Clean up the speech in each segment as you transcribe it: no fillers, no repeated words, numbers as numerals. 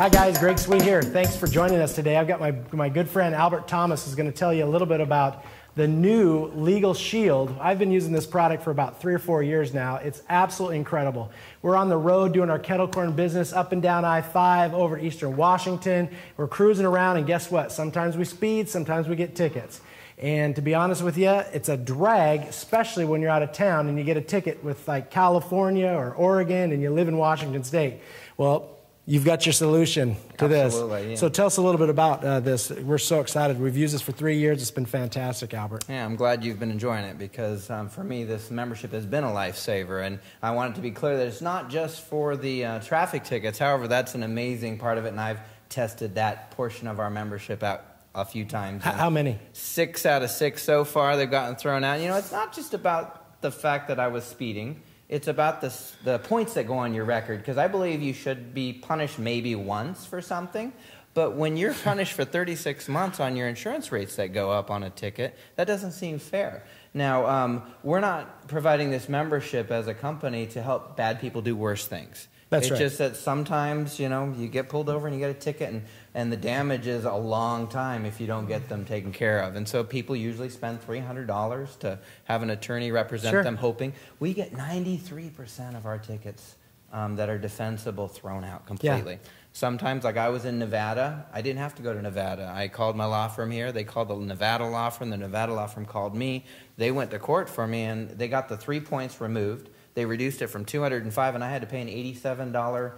Hi guys, Greg Sweet here. Thanks for joining us today. I've got my good friend Albert Thomas is going to tell you a little bit about the new Legal Shield. I've been using this product for about 3 or 4 years now. It's absolutely incredible. We're on the road doing our Kettle Corn business up and down I-5 over to Eastern Washington. We're cruising around, and guess what? Sometimes we speed, sometimes we get tickets. And to be honest with you, it's a drag, especially when you're out of town and you get a ticket with like California or Oregon and you live in Washington State. Well, you've got your solution to this. Yeah. So tell us a little bit about this. We're so excited. We've used this for 3 years. It's been fantastic, Albert. Yeah, I'm glad you've been enjoying it because for me, this membership has been a lifesaver. And I want it to be clear that it's not just for the traffic tickets. However, that's an amazing part of it, and I've tested that portion of our membership out a few times. How many? 6 out of 6 so far. They've gotten thrown out. You know, it's not just about the fact that I was speeding. It's about the points that go on your record, because I believe you should be punished maybe once for something, but when you're punished for 36 months on your insurance rates that go up on a ticket, that doesn't seem fair. Now, we're not providing this membership as a company to help bad people do worse things. That's right. It's just that sometimes, you know, you get pulled over and you get a ticket, and the damage is a long time if you don't get them taken care of. And so people usually spend $300 to have an attorney represent them, hoping. We get 93% of our tickets that are defensible thrown out completely. Yeah. Sometimes, like I was in Nevada, I didn't have to go to Nevada. I called my law firm here. They called the Nevada law firm. The Nevada law firm called me. They went to court for me, and they got the 3 points removed. They reduced it from $205, and I had to pay an $87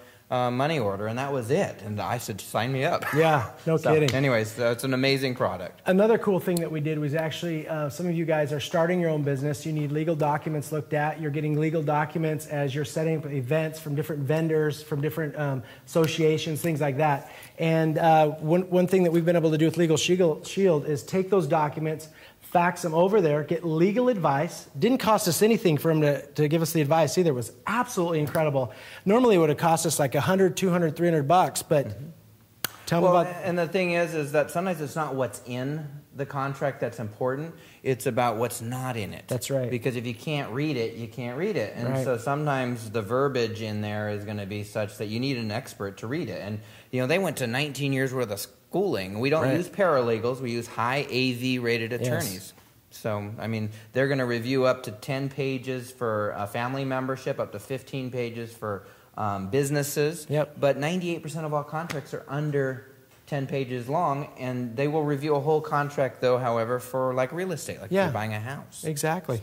money order, and that was it. And I said, sign me up. Yeah, no kidding. Anyways, it's an amazing product. Another cool thing that we did was actually, some of you guys are starting your own business. You need legal documents looked at. You're getting legal documents as you're setting up events from different vendors, from different associations, things like that. And one thing that we've been able to do with Legal Shield is take those documents, fax them over there, get legal advice. Didn't cost us anything for them to give us the advice either. It was absolutely incredible. Normally it would have cost us like $100, $200, $300, but tell me about... And the thing is that sometimes it's not what's in the contract that's important. It's about what's not in it. That's right. Because if you can't read it, you can't read it. And so sometimes the verbiage in there is going to be such that you need an expert to read it. And, you know, they went to 19 years worth of schooling. We don't use paralegals. We use high AV rated attorneys. Yes. So, I mean, they're going to review up to 10 pages for a family membership, up to 15 pages for businesses. Yep. But 98% of all contracts are under 10 pages long, and they will review a whole contract, though, however, for like real estate, like if you're buying a house. Exactly.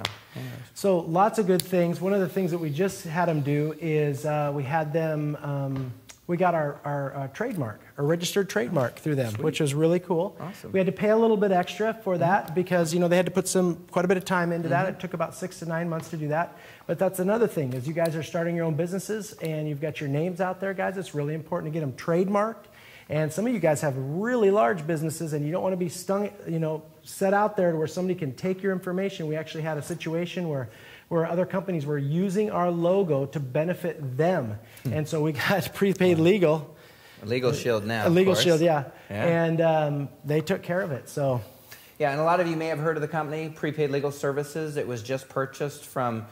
So lots of good things. One of the things that we just had them do is we had them... we got our trademark, our registered trademark through them, which was really cool. Awesome. We had to pay a little bit extra for that because, you know, they had to put quite a bit of time into that. It took about 6 to 9 months to do that. But that's another thing, is you guys are starting your own businesses and you've got your names out there, guys. It's really important to get them trademarked. And some of you guys have really large businesses and you don't want to be stung, you know, set out there to where somebody can take your information. We actually had a situation where other companies were using our logo to benefit them. And so we got prepaid legal. A Legal Shield now, A Legal Shield, yeah. And they took care of it, so. Yeah, and a lot of you may have heard of the company, Prepaid Legal Services. It was just purchased from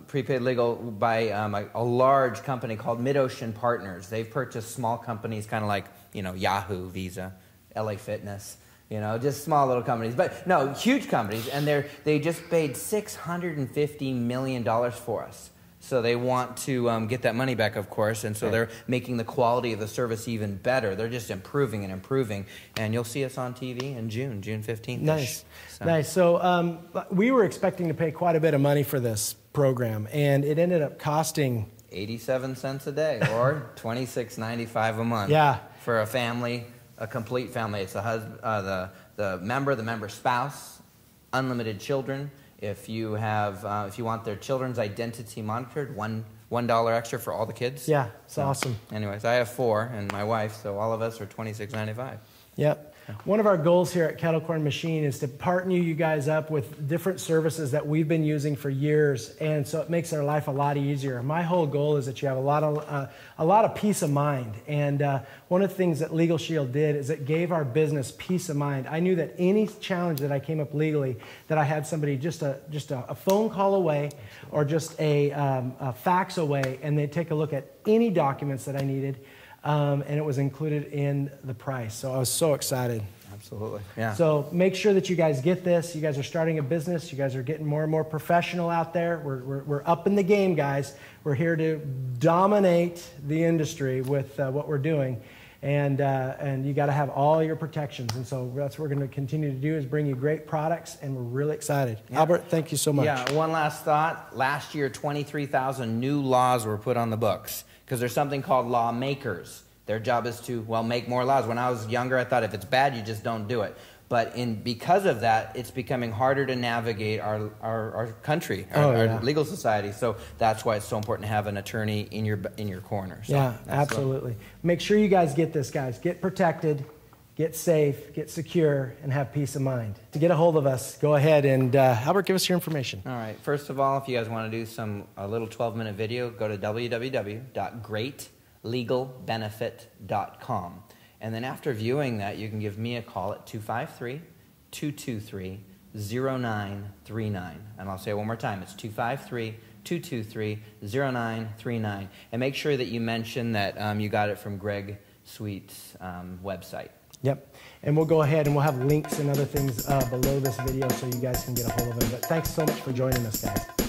Prepaid Legal by a large company called Mid-Ocean Partners. They've purchased small companies kind of like, you know, Yahoo, Visa, LA Fitness. You know, just small little companies. But no, huge companies, and they just paid $650 million for us. So they want to get that money back, of course, and so they're making the quality of the service even better. They're just improving and improving, and you'll see us on TV in June 15th. Nice, nice. So we were expecting to pay quite a bit of money for this program, and it ended up costing 87 cents a day, or $26.95 a month. Yeah, for a family. A complete family. It's the husband, the member's spouse, unlimited children. If you want their children's identity monitored, $1 extra for all the kids. Yeah, it's awesome. Anyways, I have 4 and my wife, so all of us are $26.95. Yep. One of our goals here at Kettle Corn Machine is to partner you guys up with different services that we've been using for years, and so it makes our life a lot easier. My whole goal is that you have a lot of peace of mind, and one of the things that Legal Shield did is it gave our business peace of mind. I knew that any challenge that I came up legally, that I had somebody just a phone call away or just a fax away, and they'd take a look at any documents that I needed. and it was included in the price. So I was so excited. Absolutely. Yeah. So make sure that you guys get this. You guys are starting a business. You guys are getting more and more professional out there. We're up in the game, guys. We're here to dominate the industry with what we're doing. And you got to have all your protections. And so that's what we're going to continue to do, is bring you great products, and we're really excited. Yeah. Albert, thank you so much. Yeah, one last thought. Last year, 23,000 new laws were put on the books because there's something called lawmakers. Their job is to, well, make more laws. When I was younger, I thought if it's bad, you just don't do it. But because of that, it's becoming harder to navigate our country, our legal society. So that's why it's so important to have an attorney in your corner. So yeah, absolutely. Make sure you guys get this, guys. Get protected, get safe, get secure, and have peace of mind. To get a hold of us, go ahead and, Albert, give us your information. All right. First of all, if you guys want to do a little 12-minute video, go to www.greatlegalbenefit.com. And then after viewing that, you can give me a call at 253-223-0939. And I'll say it one more time. It's 253-223-0939. And make sure that you mention that you got it from Greg Sweet's website. Yep. And we'll go ahead and we'll have links and other things below this video so you guys can get a hold of them. But thanks so much for joining us, guys.